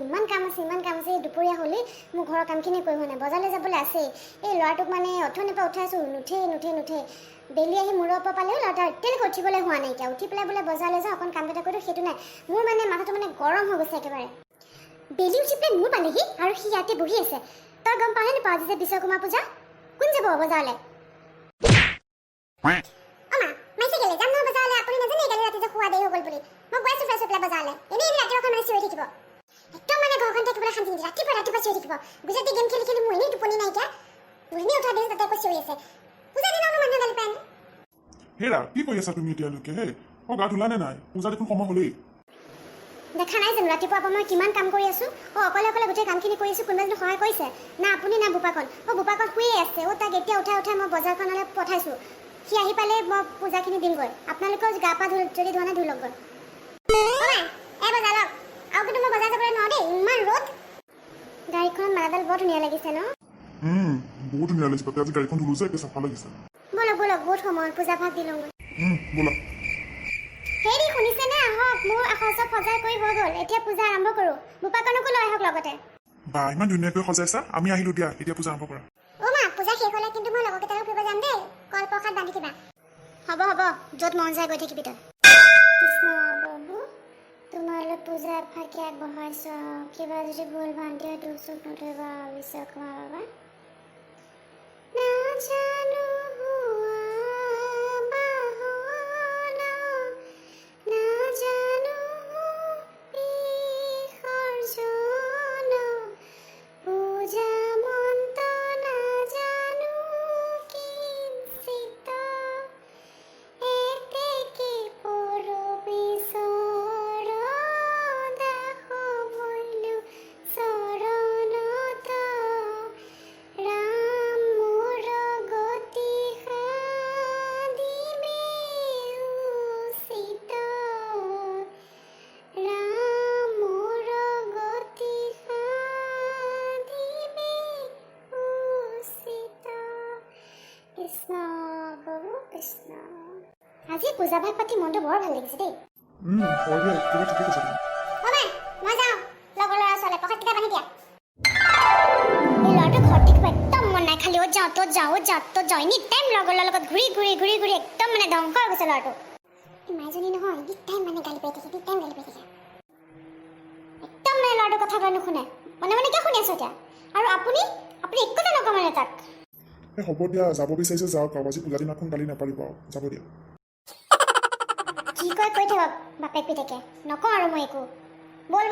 ইমান কাম আছে দুপৰীয়া হ'লে মোৰ ঘৰৰ কামখিনি কৰি হোৱা নাই বজাৰলৈ যাবলৈ আছে এই ল'ৰাটোক মানে অথনিৰ পৰা উঠাইছোঁ নুঠে বেলি আহি মূৰৰ ওপৰ পালেও ল'ৰাটো এতিয়ালৈকে উঠিবলৈ হোৱা নাই এতিয়া উঠি পেলাই বোলে বজাৰলৈ যাওঁ অকণ কাম এটা কৰোঁ সেইটো নাই মোৰ মানে মাথাটো মানে গৰম হৈ গৈছে একেবাৰে বেলি উঠি পেলাই মোৰ পালেহি আৰু সি ইয়াতে বহি আছে তই গম পাহে নাপাওঁ আজি যে বিশ্বকৰ্মা পূজা কোন যাব বজাৰলৈ গুজৰাটী গেম খেলি মোৰ এনেই টোপনি নাইকিয়া বুঝনি উঠা দিন তাতে কৈছে আছে পূজা দিনা মানুহ গালি পায় হেৰা কি কৰি আছা তুমি এতিয়ালৈকে হে গা ধুলানে নাই পূজা দেখোন সময় হ'লেই দেখা নাই যেন ৰাতিপুৱাৰ পৰা মই কিমান কাম কৰি আছো অকলে গোটেই কামখিনি কৰি আছো কোনোবা যদি সহায় কৰিছে না আপুনি না বুপাকন বুপাকন শুয়ে আছে তাক এতিয়া উঠাই মই বজাৰখনলৈ পঠাইছো সি আহি পালে মই পূজাখিনি দিমগৈ আপোনালোকেও গা পা যদি ধোৱা নাই ধুই লওকগৈ বজাৰ আৰু কিন্তু মই বজাৰ যাবলৈ নোৱাৰো দেই ইমান ৰ'দ গাড়ীখন মালাডাল বৰ ধুনীয়া লাগিছে ন বহুত ধুনীয়া লাগিছে তাতে আজি গাড়ীখন ধুলো যে একে চাফা লাগিছে ব'লক বহুত সময় পূজা ভাগ দি লওঁগৈ ব'লা হেৰি শুনিছেনে আহক মোৰ চব সজাই কৰি হৈ গ'ল এতিয়া পূজা আৰম্ভ কৰোঁ বুপাকনকো লৈ আহক লগতে বা ইমান ধুনীয়াকৈ সজাইছা আমি আহিলো দিয়া এতিয়া পূজা আৰম্ভ কৰা মা পূজা শেষ হ'লে কিন্তু মই লগৰকেইটাক ফুৰিব যাম দেই কল প্ৰসাদ বান্ধি দিবা হ'ব য'ত মন যায় গৈ থাকিবি তই কৃষ্ণ প্ৰভু তোমালৈ পূজা ফাঁকি আগবঢ়াইছ কিবা যদি ভুল ভ্ৰান্তি দুখ চুখ নধৰিবা বিশ্বকৰ্মা বাবা নাজানো আজি পূজা ভাগ পাতি মনটো বৰ ভাল লাগিছে দেই হয় দিয়া তুমি ঠিকে কৈছা মই যাওঁ লগৰ ল'ৰা ছোৱালী প্ৰসাদকেইটা বান্ধি দিয়া এই ল'ৰাটো ঘৰত দেখিব একদম মন নাই খালি অ'ত যাওঁ এনি টাইম লগৰ লগত ঘূৰি একদম মানে ধ্বংস হৈ গৈছে ল'ৰাটো মাইজনী নহয় এনি টাইম মানে গালি পাৰি থাকে একদম মানে ল'ৰাটোৰ কথা কৈ নুশুনে মনে কিয় শুনি আছো এতিয়া আৰু আপুনি একো নকওঁ মানে তাক হ'ব দিয়া যাব বিচাৰিছে যাওক আজি পূজা দিনাখন গালি নাপাৰিব যাব দিয়া কি কৈ থাকক বাপেক পিতেকে নকওঁ আৰু মই একো বল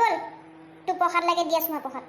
তোক প্ৰসাদ লাগে দি আছো মই প্ৰসাদ